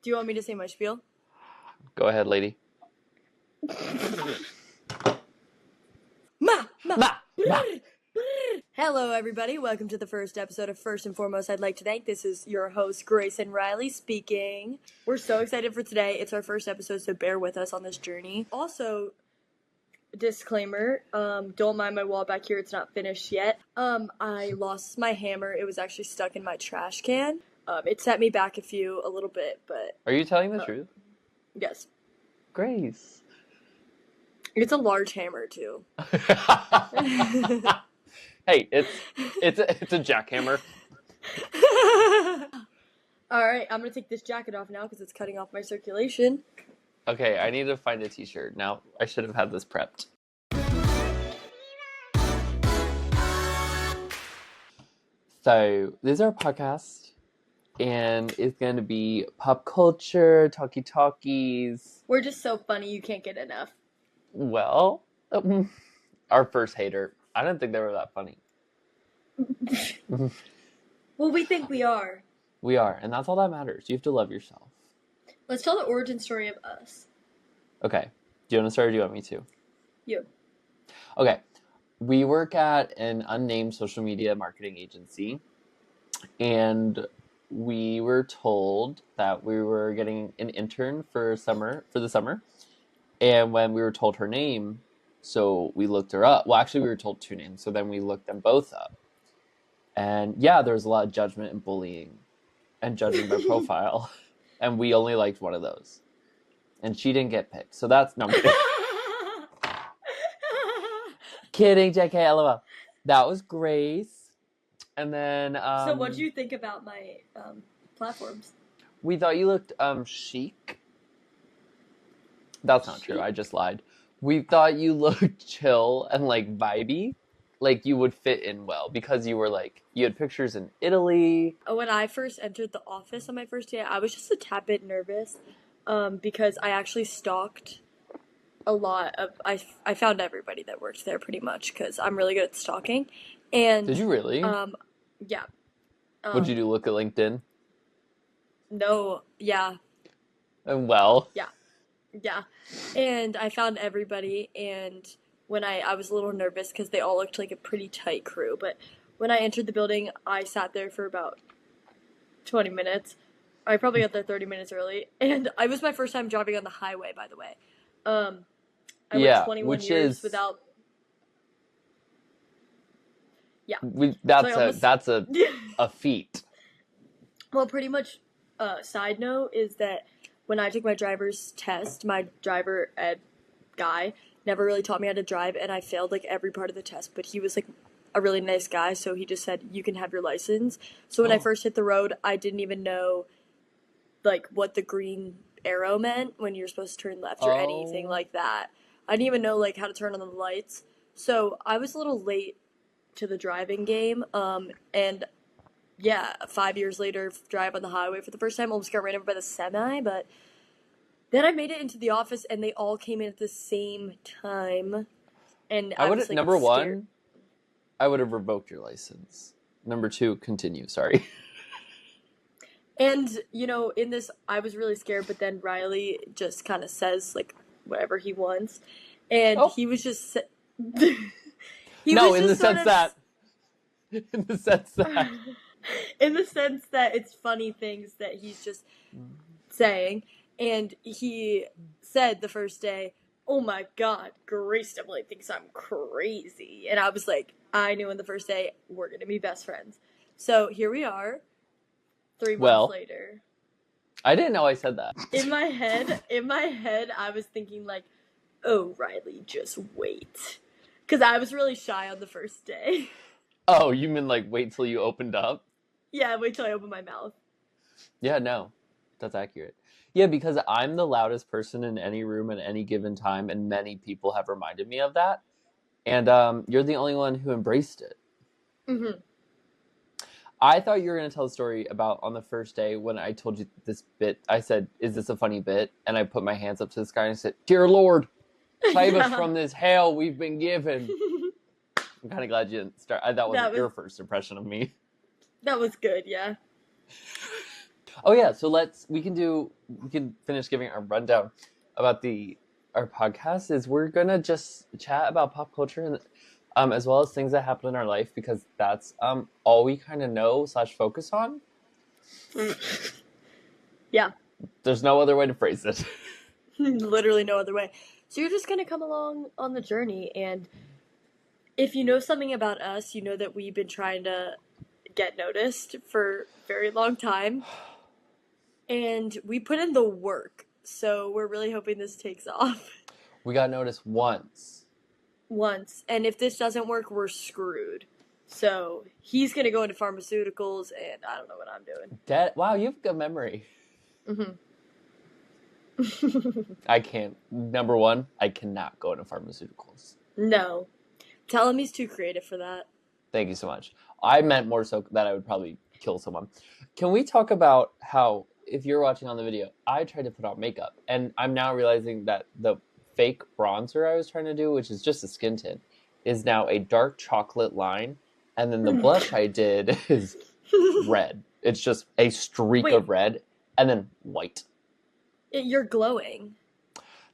Do you want me to say my spiel? Go ahead, lady. Ma! Ma! Hello, everybody. Welcome to the first episode of First and Foremost, I'd like to thank. This is your host, Grayson Riley, speaking. We're so excited for today. It's our first episode, so bear with us on this journey. Also, disclaimer, don't mind my wall back here. It's not finished yet. I lost my hammer. It was actually stuck in my trash can. It set me back a little bit, but... Are you telling the truth? Yes. Grace. It's a large hammer, too. Hey, it's a jackhammer. Alright, I'm gonna take this jacket off now because it's cutting off my circulation. Okay, I need to find a t-shirt. Now, I should have had this prepped. So, this is our podcast, and it's going to be pop culture, talkies. We're just so funny, you can't get enough. Well, our first hater. I didn't think they were that funny. Well, we think we are. We are, and that's all that matters. You have to love yourself. Let's tell the origin story of us. Okay. Do you want to start or do you want me to? You. Okay. We work at an unnamed social media marketing agency, and we were told that we were getting an intern for the summer. And when we were told her name, so we looked her up. Well, actually, we were told two names, so then we looked them both up. And yeah, there was a lot of judgment and bullying and judging by profile. And we only liked one of those. And she didn't get picked. So that's... No, I'm kidding. Kidding, JK, LOL. That was Grace. And then... So what did you think about my platforms? We thought you looked chic. That's not true. I just lied. We thought you looked chill and, like, vibey. Like, you would fit in well. Because you were, like... You had pictures in Italy. When I first entered the office on my first day, I was just a tad bit nervous. Because I actually stalked a lot of... I found everybody that worked there, pretty much. Because I'm really good at stalking. And... Did you really? Yeah. What'd you do? Look at LinkedIn? No. Yeah. And well... Yeah, and I found everybody, and when I was a little nervous because they all looked like a pretty tight crew, but when I entered the building, I sat there for about 20 minutes. I probably got there 30 minutes early, and it was my first time driving on the highway, by the way. I went 21 years without... Yeah. That's a feat. Well, pretty much, side note is that when I took my driver's test, my driver, Ed guy, never really taught me how to drive, and I failed, like, every part of the test, but he was, like, a really nice guy, so he just said, you can have your license. So when I first hit the road, I didn't even know, like, what the green arrow meant when you're supposed to turn left or anything like that. I didn't even know, like, how to turn on the lights. So I was a little late to the driving game, and... Yeah, 5 years later, drive on the highway for the first time, almost got ran over by the semi, but then I made it into the office, and they all came in at the same time, and I was, like, number scared. one, I would have revoked your license. Number two, continue, sorry. And, you know, in this, I was really scared, but then Riley just kind of says, like, whatever he wants, and he was just... In the sense that it's funny things that he's just saying. And he said the first day, oh my god, Grace definitely thinks I'm crazy. And I was like, I knew in the first day, we're going to be best friends. So here we are, 3 months later. I didn't know I said that. In my head, I was thinking like, oh, Riley, just wait. Because I was really shy on the first day. Oh, you mean like wait till you opened up? Yeah, wait till I open my mouth. Yeah, no, that's accurate. Yeah, because I'm the loudest person in any room at any given time, and many people have reminded me of that. And you're the only one who embraced it. Mm-hmm. I thought you were going to tell a story about on the first day when I told you this bit. I said, is this a funny bit? And I put my hands up to the sky and I said, Dear Lord, save us from this hell we've been given. I'm kind of glad you didn't start. That wasn't your first impression of me. That was good, yeah. Oh yeah, so we can finish giving our rundown about our podcast. Is we're gonna just chat about pop culture and as well as things that happen in our life because that's all we kind of know slash focus on. Yeah. There's no other way to phrase it. Literally no other way. So you're just gonna come along on the journey, and if you know something about us, you know that we've been trying to get noticed for a very long time, and we put in the work. So we're really hoping this takes off We got noticed once. once, and if this doesn't work, we're screwed. So he's gonna go into pharmaceuticals, and I don't know what I'm doing. Wow, you have a good memory. Mm-hmm. I can't. Number one, I cannot go into pharmaceuticals. No. Tell him he's too creative for that. Thank you so much. I meant more so that I would probably kill someone. Can we talk about how, if you're watching on the video, I tried to put on makeup, and I'm now realizing that the fake bronzer I was trying to do, which is just a skin tint, is now a dark chocolate line, and then the blush I did is red. It's just a streak of red, and then white. You're glowing.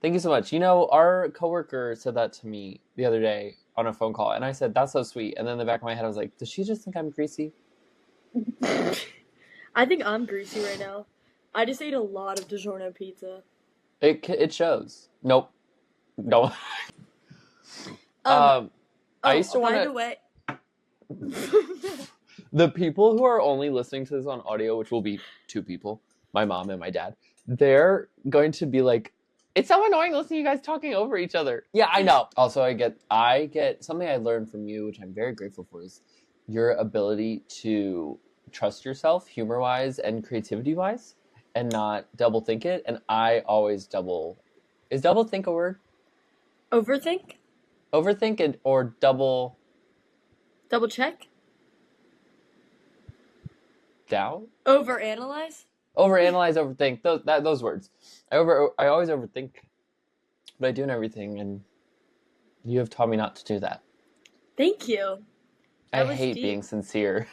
Thank you so much. You know, our coworker said that to me the other day on a phone call, and I said, that's so sweet. And then in the back of my head, I was like, does she just think I'm greasy? I think I'm greasy right now. I just ate a lot of DiGiorno pizza. It shows. Nope. No. I used to want to... By the way... The people who are only listening to this on audio, which will be 2 people, my mom and my dad, they're going to be like, it's so annoying listening to you guys talking over each other. Yeah, I know. Also, I get something I learned from you, which I'm very grateful for, is your ability to trust yourself humor-wise and creativity-wise and not double think it. And I always is double think a word? Overthink? Overthink or double... Double check? Doubt? Overanalyze? Overanalyze, overthink, those words. I always overthink what I do and everything, and you have taught me not to do that. Thank you. I hate being sincere.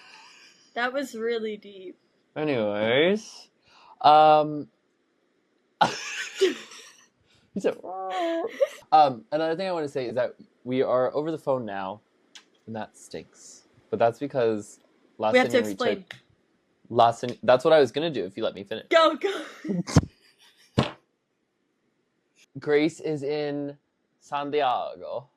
That was really deep. Anyways, he said, another thing I want to say is that we are over the phone now, and that stinks. But that's because we have to explain. That's what I was gonna do if you let me finish. Go. Grace is in San Diego.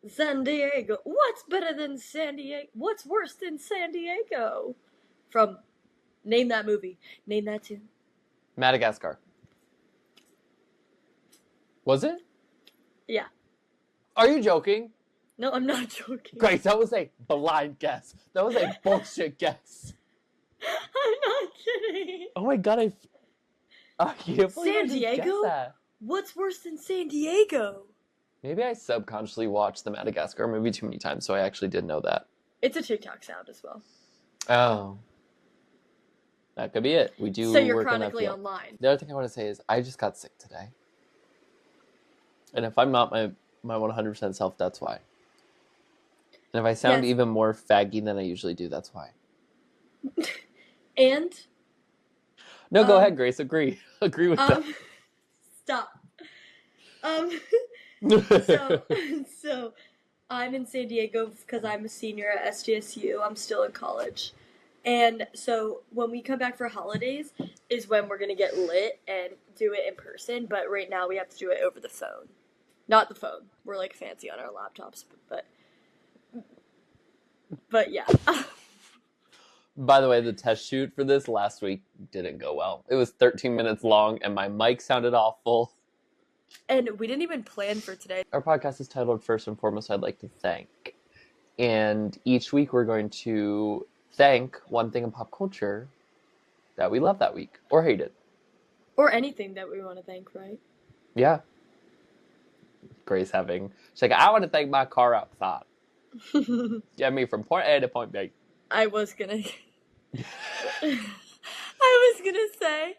San Diego. What's better than San Diego? What's worse than San Diego? From name that movie. Name that tune. Madagascar. Was it? Yeah. Are you joking? No, I'm not joking. Grace, that was a blind guess. That was a bullshit guess. I'm not kidding. Oh my god, I can't believe San Diego? That. What's worse than San Diego? Maybe I subconsciously watched the Madagascar movie too many times, so I actually did know that. It's a TikTok sound as well. Oh. That could be it. We do. So you're chronically online. The other thing I want to say is I just got sick today. And if I'm not my 100% self, that's why. And if I sound even more faggy than I usually do, that's why. And? No, go ahead, Grace. Agree with that. Stop. So I'm in San Diego because I'm a senior at SDSU. I'm still in college. And so when we come back for holidays is when we're going to get lit and do it in person. But right now we have to do it over the phone. Not the phone. We're like fancy on our laptops. But yeah. By the way, the test shoot for this last week didn't go well. It was 13 minutes long, and my mic sounded awful. And we didn't even plan for today. Our podcast is titled First and Foremost, I'd Like to Thank. And each week we're going to thank one thing in pop culture that we love that week, or hate it. Or anything that we want to thank, right? Yeah. Grace she's like, I want to thank my car outside. Get me from point A to point B. I was gonna say.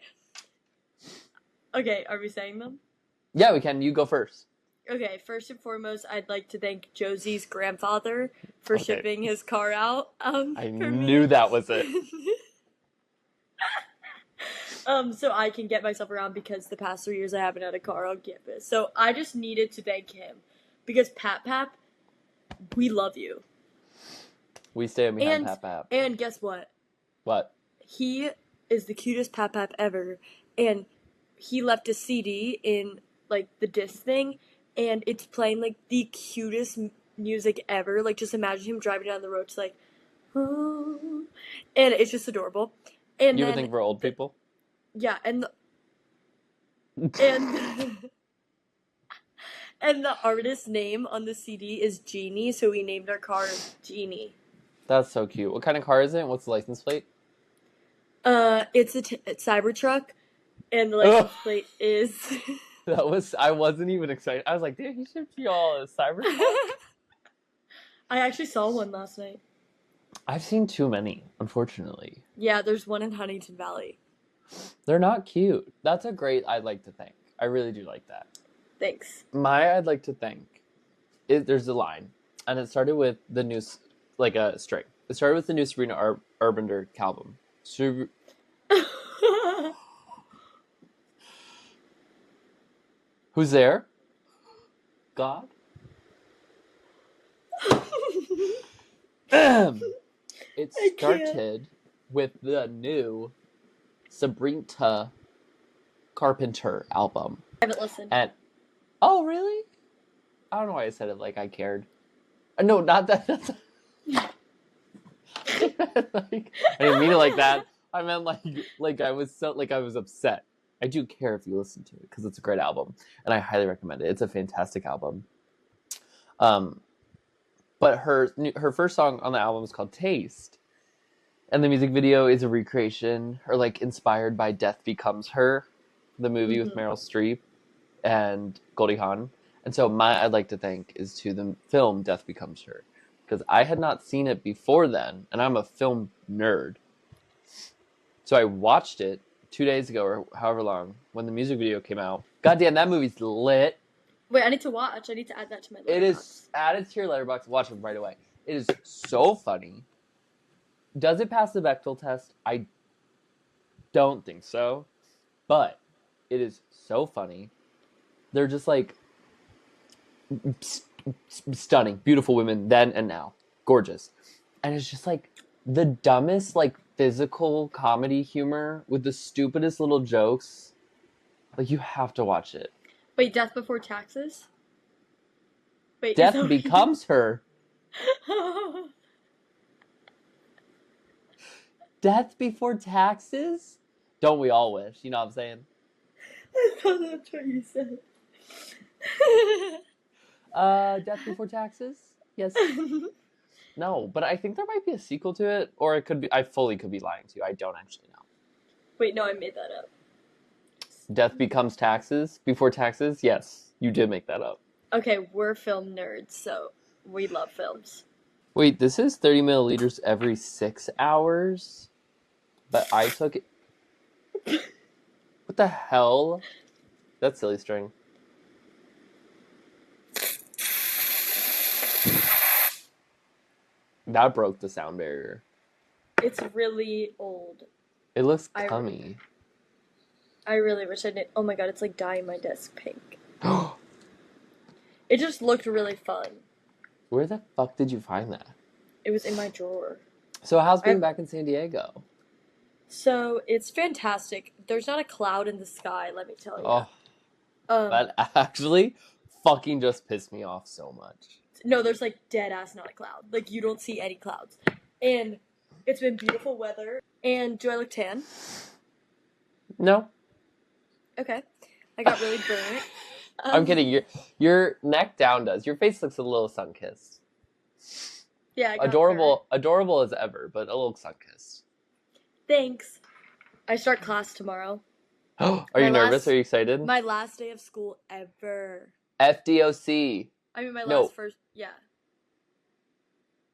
Okay, are we saying them? Yeah, we can. You go first. Okay, first and foremost, I'd like to thank Josie's grandfather for shipping his car out. I knew that was it. so I can get myself around because the past 3 years I haven't had a car on campus. So I just needed to thank him because Pap, we love you. We stand behind And Pap. and guess what? What? He is the cutest Pap ever, and he left a CD in like the disc thing, and it's playing like the cutest music ever. Like just imagine him driving down the road, to like, oh, and it's just adorable. And You ever then think we're old the, people? yeah, and and the artist's name on the CD is Genie, so we named our car Genie. That's so cute. What kind of car is it? What's the license plate? It's a Cybertruck, and the Ugh, license plate is. I wasn't even excited. I was like, damn, he shipped y'all a Cybertruck? I actually saw one last night. I've seen too many, unfortunately. Yeah, there's one in Huntington Valley. They're not cute. That's a great I'd like to thank. I really do like that. Thanks. My I'd like to thank there's a line, and it started with the new, like a string. It started with the new Sabrina Arbender album. Who's there? God? It started with the new Sabrina Carpenter album. I haven't listened. And oh, really? I don't know why I said it like I cared. No, not that. Like, I didn't mean it like that. I meant like I was upset. I do care if you listen to it because it's a great album and I highly recommend it. It's a fantastic album. But her first song on the album is called Taste, and the music video is a recreation or like inspired by Death Becomes Her, the movie with Meryl Streep and Goldie Hawn. And so my I'd like to thank is to the film Death Becomes Her, because I had not seen it before then, and I'm a film nerd. So I watched it 2 days ago or however long when the music video came out. Goddamn, that movie's lit. Wait, I need to watch. I need to add that to my letterbox. It is added to your letterbox. Watch it right away. It is so funny. Does it pass the Bechdel test? I don't think so. But it is so funny. They're just like stunning, beautiful women then and now. Gorgeous. And it's just like the dumbest, like physical comedy humor with the stupidest little jokes. Like, you have to watch it. Wait, Death Before Taxes? Wait, Death Becomes Her. Death Before Taxes? Don't we all wish? You know what I'm saying? I thought that's what you said. Death Before Taxes? Yes. No, but I think there might be a sequel to it, or it could be. I fully could be lying to you. I don't actually know. Wait, no, I made that up. Death Becomes Taxes? Before Taxes? Yes, you did make that up. Okay, we're film nerds, so we love films. Wait, this is 30 milliliters every 6 hours? But I took it. What the hell? That's silly string. That broke the sound barrier. It's really old. It looks cummy. I really wish I did. Oh my god, it's like dyeing my desk pink. It just looked really fun. Where the fuck did you find that? It was in my drawer. So how's being back in San Diego? So it's fantastic. There's not a cloud in the sky, let me tell you. Oh, that actually fucking just pissed me off so much. No, there's like dead ass not a cloud. Like you don't see any clouds. And it's been beautiful weather. And do I look tan? No. Okay. I got really burnt. I'm kidding. Your neck down does. Your face looks a little sun-kissed. Yeah, I got adorable as ever, but a little sun-kissed. Thanks. I start class tomorrow. Are you nervous? Are you excited? My last day of school ever. FDOC. I mean, first, yeah.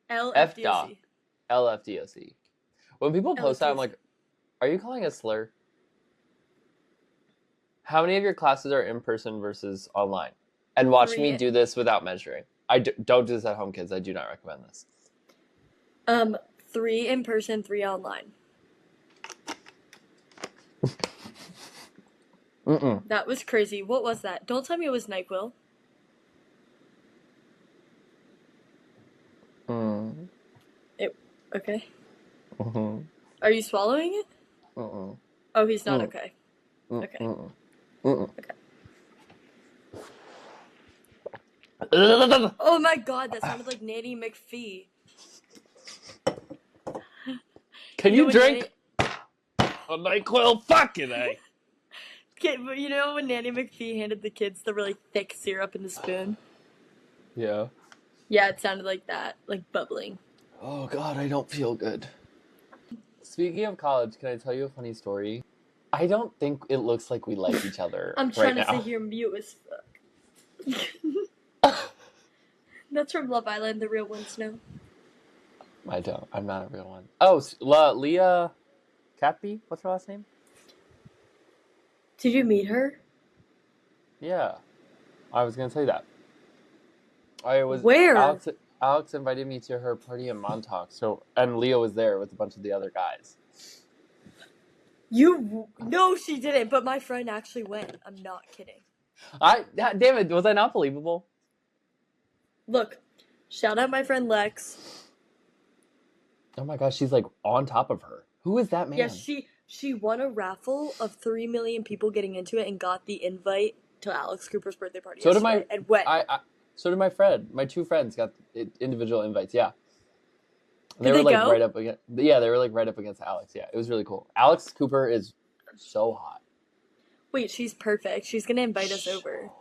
LFDOC. LFDOC. When people post that, I'm like, are you calling a slur? How many of your classes are in person versus online? And watch me do this without measuring. Don't do this at home, kids. I do not recommend this. 3 in person, 3 online. Mm-mm. That was crazy. What was that? Don't tell me it was NyQuil. Mm. It okay. Mm-hmm. Are you swallowing it? Mm-mm. Oh, he's not Mm. okay. Mm. Okay. Mm-mm. Mm-mm. Okay. Ugh. Oh my god, that sounded like Nanny McPhee. Can You know you when Nanny drink a NyQuil? Fucking A. you know when Nanny McPhee handed the kids the really thick syrup in the spoon? Yeah. Yeah, it sounded like that, like bubbling. Oh God, I don't feel good. Speaking of college, can I tell you a funny story? I don't think it looks like we like each other I'm right trying to sit now. here mute as fuck. That's from Love Island, the real ones know. I don't. I'm not a real one. Oh, Leah Catby? What's her last name? Did you meet her? Yeah, I was gonna say that. I was Where? Alex invited me to her party in Montauk, and Leah was there with a bunch of the other guys. You no, she didn't. But my friend actually went. I'm not kidding. Damn it, was I not believable? Look, shout out my friend Lex. Oh my gosh, she's like on top of her. Who is that Yeah, man? she won a raffle of 3 million people getting into it and got the invite to Alex Cooper's birthday party So did yesterday and went. so did my friend. My two friends got individual invites. Yeah, and Did they were they like go? right up against. Yeah, they were like right up against Alex. Yeah, it was really cool. Alex Cooper is so hot. Wait, she's perfect. She's gonna invite us over.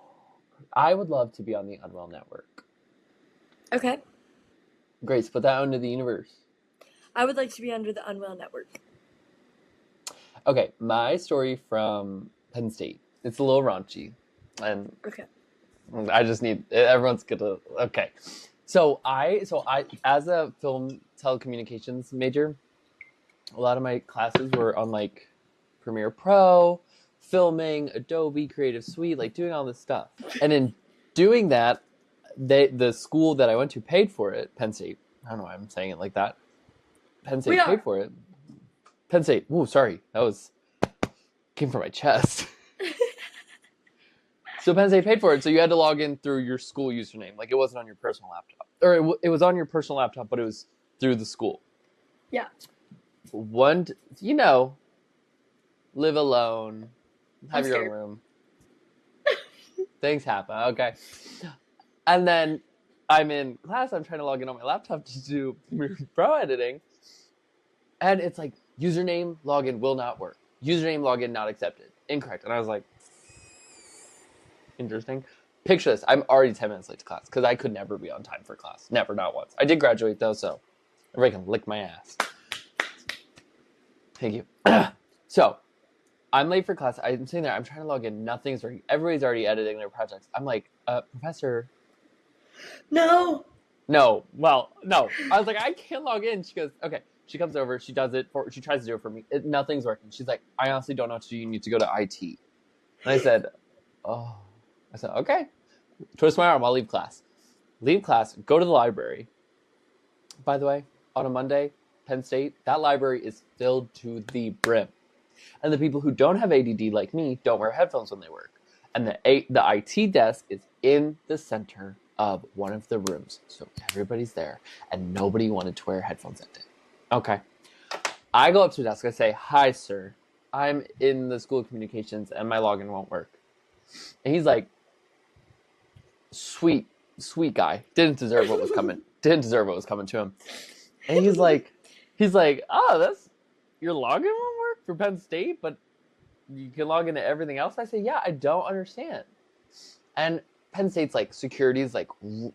I would love to be on the Unwell Network. Okay. Grace, put that out into the universe. I would like to be under the Unwell Network. Okay, my story from Penn State. It's a little raunchy, and Okay. I just need everyone's gonna. Okay, so I as a film telecommunications major, a lot of my classes were on like Premiere Pro, filming, Adobe Creative Suite, like doing all this stuff. And in doing that, the school that I went to paid for it, Penn State. I don't know why I'm saying it like that. Penn We State paid are. for it. Penn State. Ooh, sorry. Came from my chest. So Penn State paid for it, so you had to log in through your school username. Like it wasn't on your personal laptop. Or it was on your personal laptop, but it was through the school. Yeah. Live alone, have I'm your own scared. room. Things happen, okay. And then I'm in class, I'm trying to log in on my laptop to do Pro editing. And it's like, username login will not work. Username login not accepted. Incorrect. And I was like, interesting. Picture this. I'm already 10 minutes late to class because I could never be on time for class. Never, not once. I did graduate though, so everybody can lick my ass. Thank you. So, I'm late for class. I'm sitting there. I'm trying to log in. Nothing's working. Everybody's already editing their projects. I'm like, Professor. No. No. Well, no. I was like, I can't log in. She goes, okay. She comes over. She does it. She tries to do it for me. Nothing's working. She's like, I honestly don't know what to do. You need to go to IT. And I said, oh. I said, okay. Twist my arm. I'll leave class. Leave class. Go to the library. By the way, on a Monday, Penn State, that library is filled to the brim. And the people who don't have ADD like me don't wear headphones when they work. And the IT desk is in the center of one of the rooms. So everybody's there. And nobody wanted to wear headphones that day. Okay. I go up to the desk. I say, hi, sir. I'm in the School of Communications and my login won't work. And he's like, sweet guy. Didn't deserve what was coming to him. And he's like, oh, that's your login won't work for Penn State, but you can log into everything else. I say, yeah, I don't understand. And Penn State's like security's like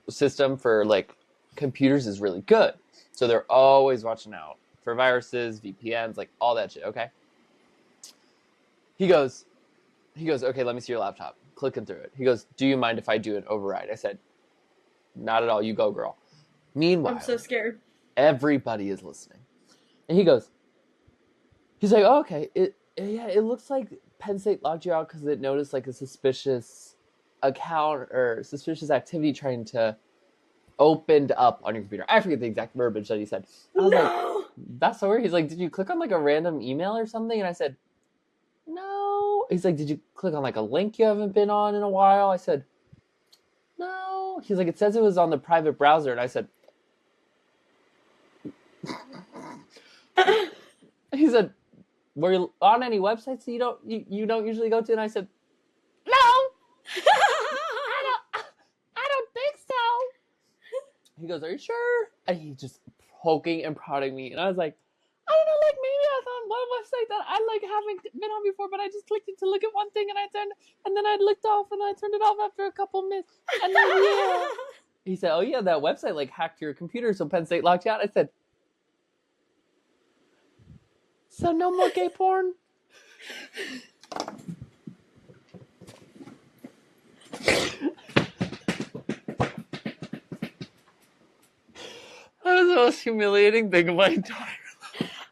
system for like computers is really good, so they're always watching out for viruses, VPNs, like all that shit. Okay. He goes, okay, let me see your laptop. Clicking through it. He goes, do you mind if I do an override? I said, not at all. You go, girl. Meanwhile, I'm so scared. Everybody is listening. And he's like, oh, okay. It looks like Penn State logged you out because it noticed like a suspicious account or suspicious activity trying to opened up on your computer. I forget the exact verbiage that he said. I was like, that's so weird. He's like, did you click on like a random email or something? And I said, no, he's like, did you click on like a link you haven't been on in a while? I said, no. He's like, it says it was on the private browser. And I said, he said, were you on any websites that you don't usually go to? And I said, no, I don't think so. He goes, are you sure? And he's just poking and prodding me. And I was like, I don't know, like maybe I was on one website that I like haven't been on before, but I just clicked it to look at one thing and then I looked off and I turned it off after a couple minutes. And then yeah. He said, oh yeah, that website like hacked your computer, so Penn State locked you out. I said, so no more gay porn? That was the most humiliating thing of my entire life.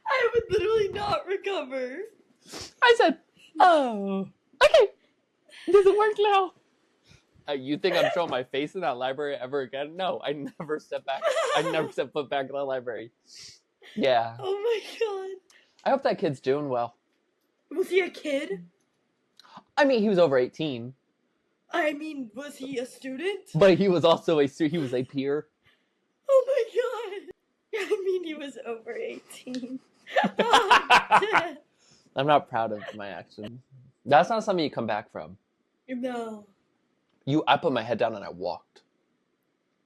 I would literally not recover. I said, oh, okay, does it work now? You think I'm showing my face in that library ever again? No, I never step back. I never set foot back in that library. Yeah. Oh my god. I hope that kid's doing well. Was he a kid? I mean, he was over 18. I mean, was he a student? But he was also he was a peer. Oh my god. I mean, he was over 18. I'm not proud of my action. That's not something you come back from. No. I put my head down and I walked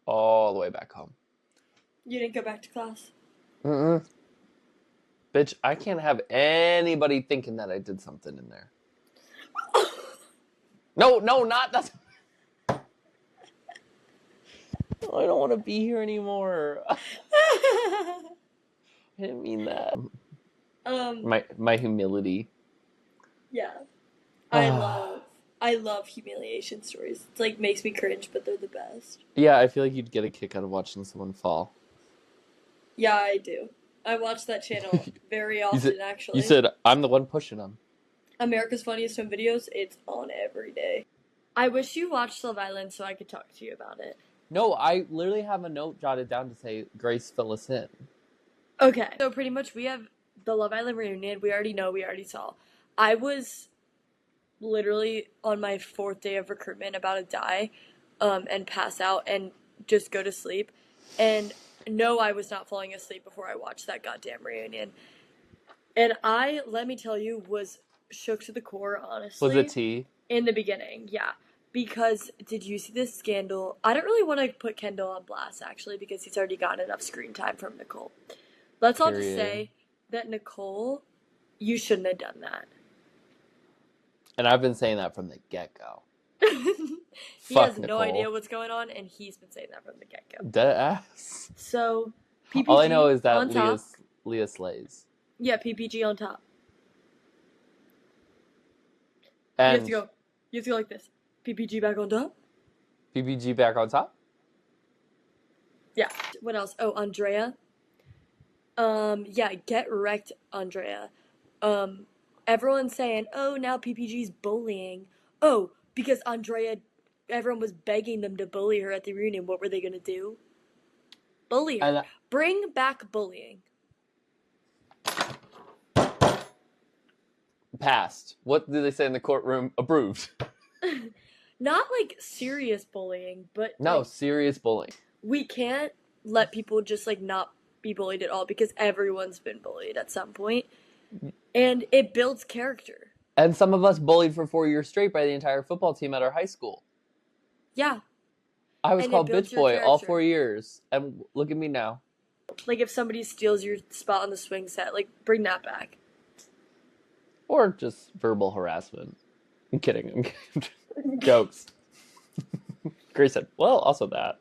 all the way back home. You didn't go back to class? Mm-mm. Bitch, I can't have anybody thinking that I did something in there. No, not that. I don't want to be here anymore. I didn't mean that. My humility. Yeah. I love humiliation stories. It's like makes me cringe, but they're the best. Yeah, I feel like you'd get a kick out of watching someone fall. Yeah, I do. I watch that channel very often, actually. You said, I'm the one pushing them. America's Funniest Home Videos, it's on every day. I wish you watched Love Island so I could talk to you about it. No, I literally have a note jotted down to say, Grace, fill us in. Okay. So pretty much we have the Love Island reunion. We already saw. I was literally on my 4th day of recruitment about to die and pass out and just go to sleep. And no, I was not falling asleep before I watched that goddamn reunion. And let me tell you, was shook to the core, honestly. Was it tea? In the beginning, yeah. Because, did you see this scandal? I don't really want to put Kendall on blast, actually, because he's already gotten enough screen time from Nicole. Let's all just say that Nicole, you shouldn't have done that. And I've been saying that from the get-go. He has no idea what's going on, and he's been saying that from the get-go. Dead ass. So, PPG all I know is that on Leah slays. Yeah, PPG on top. And You have to go like this. PPG back on top. PPG back on top? Yeah. What else? Oh, Andrea. Yeah, get wrecked, Andrea. Everyone's saying, oh, now PPG's bullying. Oh, because Andrea, everyone was begging them to bully her at the reunion. What were they going to do? Bully her. Bring back bullying. Passed. What did they say in the courtroom? Approved. Not like serious bullying, but no, like, serious bullying. We can't let people just like not be bullied at all because everyone's been bullied at some point. And it builds character. And some of us bullied for 4 years straight by the entire football team at our high school. Yeah. I was called bitch boy all 4 years. And look at me now. Like if somebody steals your spot on the swing set, like bring that back. Or just verbal harassment. I'm kidding. Jokes. Grace said, well, also that.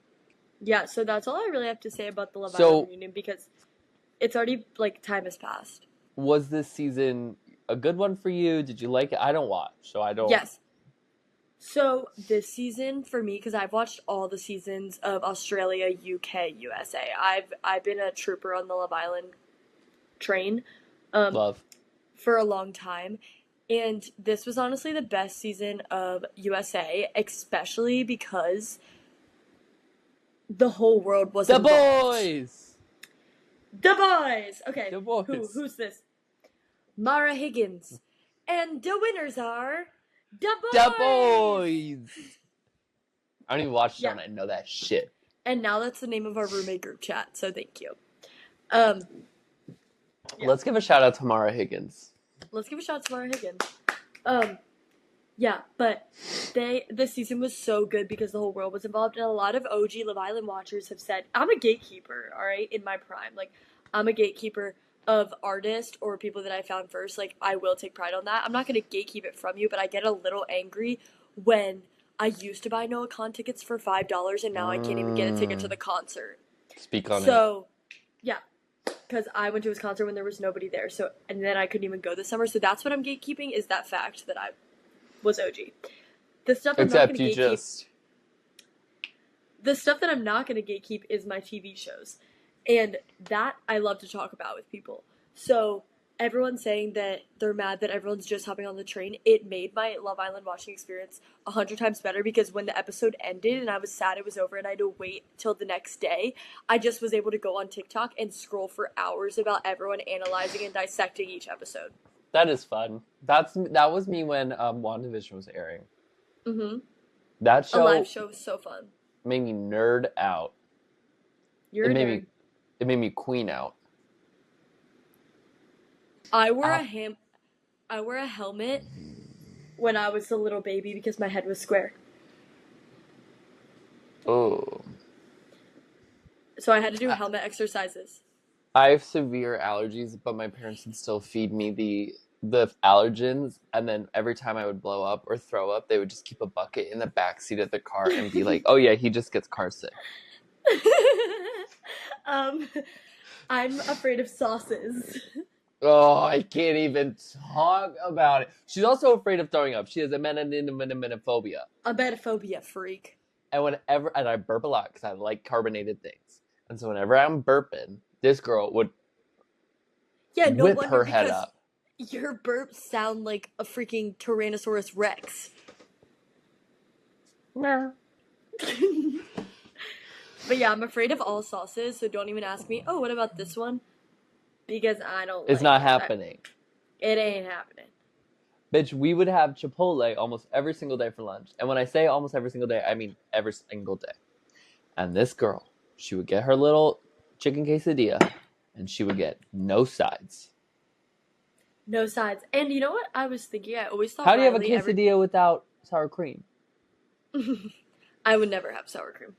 Yeah, so that's all I really have to say about the Love Island reunion because it's already, like, time has passed. Was this season a good one for you? Did you like it? I don't watch, so I don't. Yes. So this season for me, because I've watched all the seasons of Australia, UK, USA. I've been a trooper on the Love Island train. Love. For a long time. And this was honestly the best season of USA, especially because the whole world was involved. Boys! The boys! Okay, The boys. Who's this? Mara Higgins And the winners are the The boys. boys. I don't even watch show Yeah. and I know that shit. And now that's the name of our roommate group chat, so thank you. Yeah. Let's give a shout out to Mara Higgins. Let's give a shout out to Mara Higgins. Yeah, but this season was so good because the whole world was involved, and a lot of OG Love Island watchers have said, I'm a gatekeeper, all right, in my prime. Like, I'm a gatekeeper of artists or people that I found first. Like, I will take pride on that. I'm not going to gatekeep it from you, but I get a little angry when I used to buy Noah Khan tickets for $5, and now I can't even get a ticket to the concert. Speak on it. So, yeah, because I went to his concert when there was nobody there, so and then I couldn't even go this summer. So that's what I'm gatekeeping, is that fact that I was OG. The stuff I'm not going to gatekeep. The stuff that I'm not going to gatekeep is my TV shows, and that I love to talk about with people. So everyone's saying that they're mad that everyone's just hopping on the train. It made my Love Island watching experience 100 times better because when the episode ended and I was sad it was over and I had to wait till the next day, I just was able to go on TikTok and scroll for hours about everyone analyzing and dissecting each episode. That is fun. That was me when WandaVision was airing. Mm-hmm. That show, a live show, was so fun. Made me nerd out. You're a nerd. It made me queen out. I wore a helmet when I was a little baby because my head was square. Oh. So I had to do helmet exercises. I have severe allergies, but my parents would still feed me the allergens, and then every time I would blow up or throw up, they would just keep a bucket in the backseat of the car and be like, oh yeah, he just gets car sick. I'm afraid of sauces. Oh, I can't even talk about it. She's also afraid of throwing up. She has a emetophobia. A emetophobia freak. And I burp a lot because I like carbonated things. And so whenever I'm burping, this girl would whip her head up. Your burps sound like a freaking Tyrannosaurus Rex. No. But yeah, I'm afraid of all sauces, so don't even ask me, oh, what about this one? Because I don't It's not happening. It ain't happening. Bitch, we would have Chipotle almost every single day for lunch. And when I say almost every single day, I mean every single day. And this girl, she would get her little chicken quesadilla, and she would get no sides. No sides. And you know what I was thinking? I always thought, how do you have a quesadilla without sour cream? I would never have sour cream.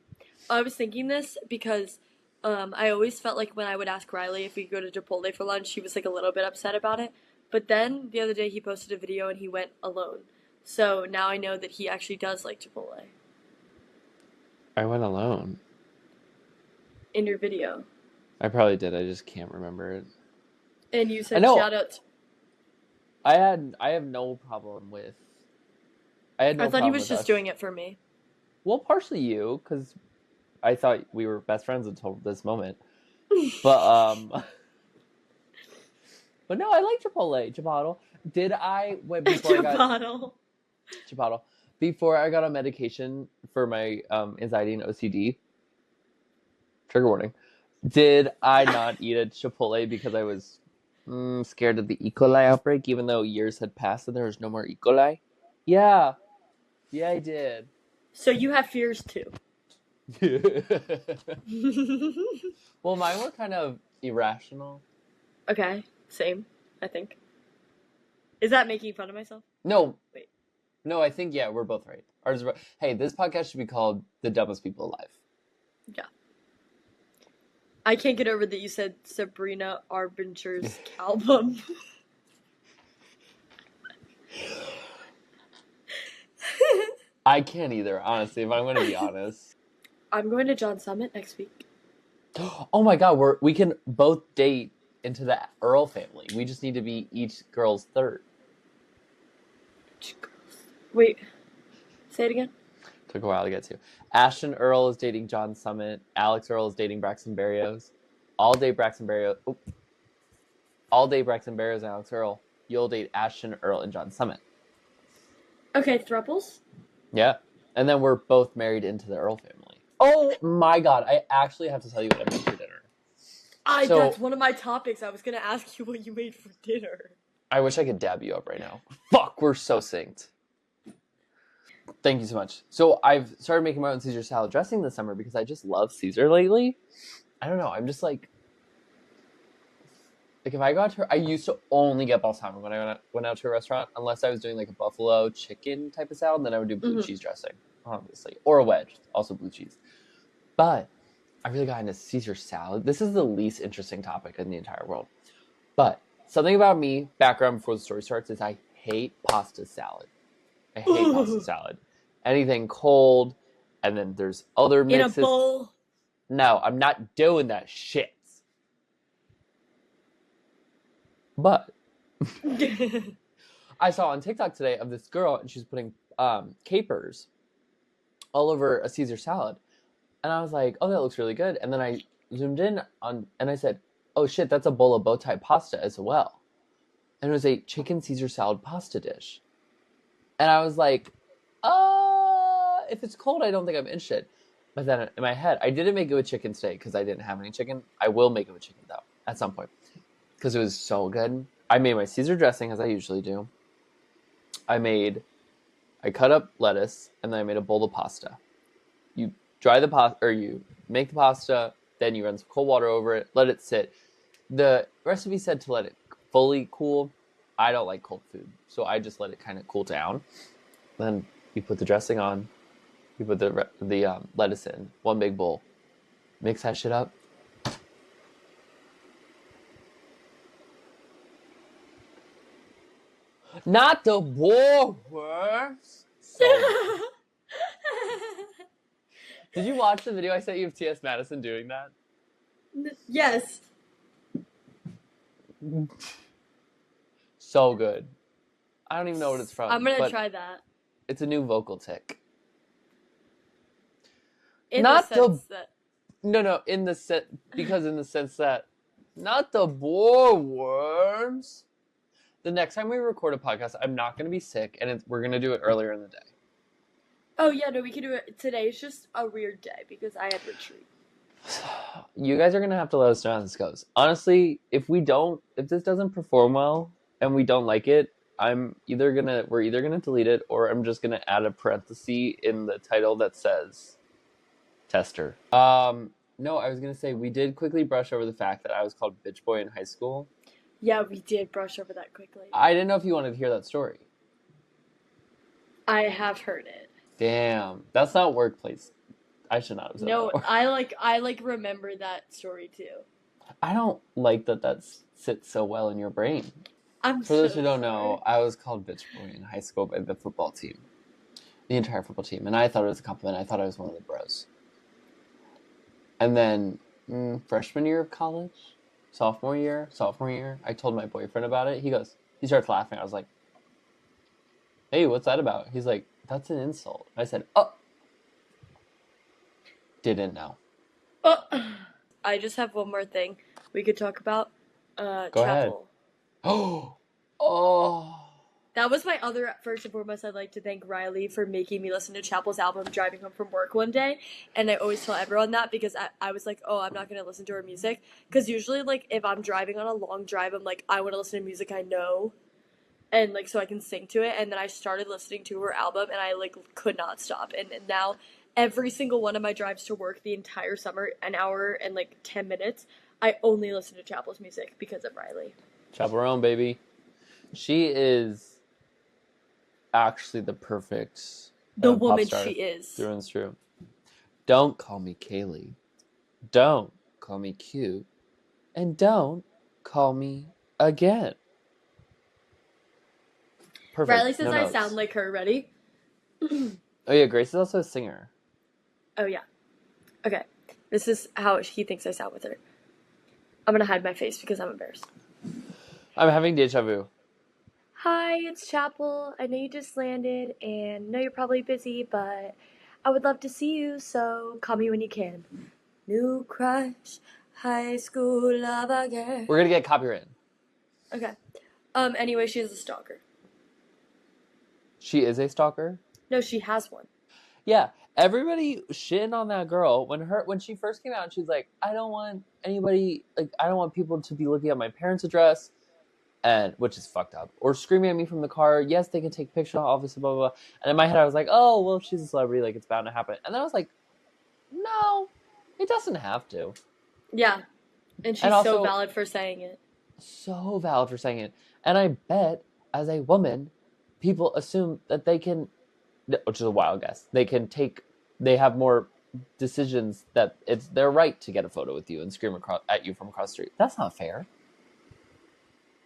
I was thinking this because I always felt like when I would ask Riley if we could go to Chipotle for lunch, he was like a little bit upset about it. But then the other day he posted a video and he went alone. So now I know that he actually does like Chipotle. I went alone. In your video. I probably did. I just can't remember it. And you said shout out. I have no problem with. I thought he was just doing it for me. Well, partially you, because I thought we were best friends until this moment. But but no, I like Chipotle. Did I Chipotle. Before I got on medication for my anxiety and OCD. Trigger warning. Did I not eat at Chipotle because I was scared of the E. coli outbreak, even though years had passed and there was no more E. coli? Yeah. Yeah, I did. So you have fears too. Well, mine were kind of irrational. Okay, same, I think. Is that making fun of myself? No. Wait. No, I think, yeah, we're both right. Hey, this podcast should be called The Dumbest People Alive. Yeah. I can't get over that you said Sabrina Arbinger's album. I can't either, honestly, if I'm going to be honest. I'm going to John Summit next week. Oh my god, we can both date into the Earl family. We just need to be each girl's third. Wait, say it again. Took a while to get to. Ashton Earl is dating John Summit. Alex Earl is dating Braxton Berrios. All day Braxton Berrios and Alex Earl. You'll date Ashton Earl and John Summit. Okay, thruples? Yeah. And then we're both married into the Earl family. Oh my god, I actually have to tell you what I made for dinner. That's one of my topics. I was going to ask you what you made for dinner. I wish I could dab you up right now. Fuck, we're so synced. Thank you so much. So I've started making my own Caesar salad dressing this summer because I just love Caesar lately. I don't know. I'm just like if I got to, I used to only get balsamic when I went out to a restaurant, unless I was doing like a buffalo chicken type of salad. Then I would do blue cheese dressing, obviously, or a wedge, also blue cheese. But I really got into Caesar salad. This is the least interesting topic in the entire world. But something about me, background before the story starts, is I hate pasta salad. I hate pasta salad. Anything cold, and then there's other mixes. In a bowl. No, I'm not doing that shit. But I saw on TikTok today of this girl, and she's putting capers all over a Caesar salad. And I was like, oh, that looks really good. And then I zoomed in on, and I said, oh shit, that's a bowl of bow tie pasta as well. And it was a chicken Caesar salad pasta dish. And I was like, if it's cold, I don't think I'm interested. But then in my head, I didn't make it with chicken today because I didn't have any chicken. I will make it with chicken though, at some point. Because it was so good. I made my Caesar dressing as I usually do. I cut up lettuce, and then I made a bowl of pasta. You dry the pasta, or you make the pasta, then you run some cold water over it, let it sit. The recipe said to let it fully cool. I don't like cold food, so I just let it kind of cool down. Then you put the dressing on. You put the lettuce in one big bowl. Mix that shit up. Not the boarworms. So did you watch the video I sent you of T.S. Madison doing that? Yes. So good. I don't even know what it's from. I'm gonna try that. It's a new vocal tick. No, in the sense that not the boarworms. The next time we record a podcast, I'm not going to be sick, and we're going to do it earlier in the day. Oh, yeah, no, we can do it today. It's just a weird day because I had retreat. You guys are going to have to let us know how this goes. Honestly, if this doesn't perform well and we don't like it, we're either going to delete it, or I'm just going to add a parenthesis in the title that says tester. No, I was going to say we did quickly brush over the fact that I was called bitch boy in high school. Yeah, we did brush over that quickly. I didn't know if you wanted to hear that story. I have heard it. Damn, that's not workplace. I should not have said that. No, I remember that story too. I don't like that sits so well in your brain. For those who don't know, I was called bitch boy in high school by the football team. The entire football team. And I thought it was a compliment. I thought I was one of the bros. And then freshman year of college, sophomore year, I told my boyfriend about it. He starts laughing. I was like, hey, what's that about? He's like, that's an insult. I said, oh. Didn't know. I just have one more thing we could talk about. Go Chapel. ahead. Oh. That was my other, first and foremost, I'd like to thank Riley for making me listen to Chapel's album driving home from work one day. And I always tell everyone that because I was like, oh, I'm not going to listen to her music. Because usually, like, if I'm driving on a long drive, I'm like, I want to listen to music I know. And, like, so I can sing to it. And then I started listening to her album, and I, like, could not stop. And now, every single one of my drives to work the entire summer, an hour and, like, 10 minutes, I only listen to Chapel's music because of Riley. Chaperone, baby. She is actually the perfect woman she is through and through. Don't call me Kaylee. Don't call me cute. And don't call me again. Perfect. Riley says I sound like her. Ready? Oh yeah, Grace is also a singer. Oh yeah. Okay. This is how he thinks I sound with her. I'm gonna hide my face because I'm embarrassed. I'm having deja vu. Hi, it's Chapel. I know you just landed and know you're probably busy, but I would love to see you, so call me when you can. New crush, high school love again. We're gonna get copyrighted. Okay. Anyway, she is a stalker. She is a stalker? No, she has one. Yeah, everybody shitting on that girl when she first came out. She's like, I don't want people to be looking at my parents' address. and which is fucked up. Or screaming at me from the car. Yes, they can take pictures, obviously, blah, blah, blah. And in my head, I was like, oh, well, if she's a celebrity, like, it's bound to happen. And then I was like, no, it doesn't have to. Yeah. And And she's so also, valid for saying it. so valid for saying it. And I bet, as a woman, people assume that they can, which is a wild guess, they have more decisions that it's their right to get a photo with you and scream at you from across the street. That's not fair.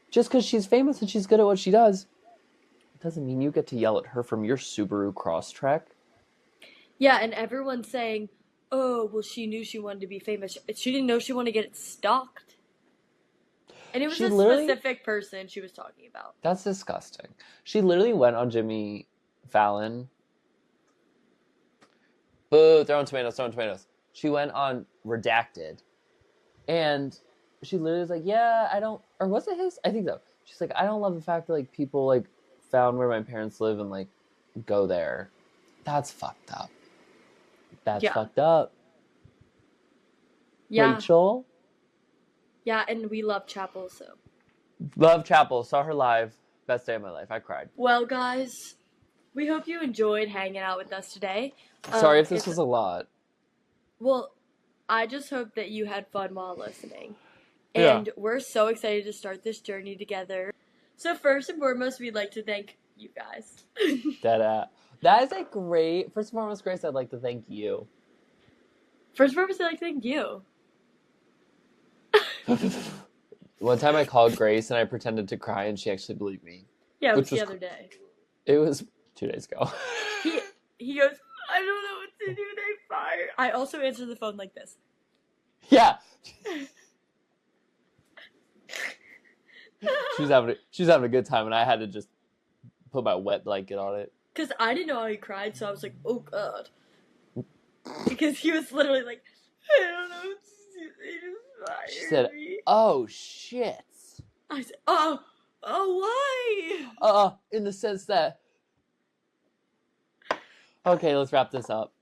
Just because she's famous and she's good at what she does, doesn't mean you get to yell at her from your Subaru Crosstrek. Yeah, and everyone's saying, oh, well, she knew she wanted to be famous. She didn't know she wanted to get it stalked. And it was a specific person she was talking about. That's disgusting. She literally went on Jimmy Fallon. Boo, throwing tomatoes. She went on Redacted. And she literally was like, yeah, I don't, or was it his? I think so. She's like, I don't love the fact that, like, people, like, found where my parents live and, like, go there. That's fucked up. That's fucked up. Yeah. Rachel? Yeah, and we love Chapel, so. Love Chapel. Saw her live. Best day of my life. I cried. Well, guys, we hope you enjoyed hanging out with us today. Sorry if this was a lot. Well, I just hope that you had fun while listening. And we're so excited to start this journey together. So first and foremost, we'd like to thank you guys. That is a great... First and foremost, Grace, I'd like to thank you. First and foremost, I'd like to thank you. One time I called Grace and I pretended to cry and she actually believed me. Yeah, it was the other day. It was 2 days ago. He goes, I don't know what to do, they fired. I also answered the phone like this. Yeah. She was having a good time and I had to just put my wet blanket on it. Because I didn't know how he cried, so I was like, oh god. Because he was literally like, I don't know what to do, they just fired She said, me. oh shit. I said, oh, why? In the sense that... Okay, let's wrap this up.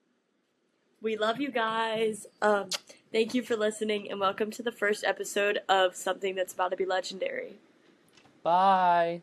We love you guys. Thank you for listening, and welcome to the first episode of something that's about to be legendary. Bye.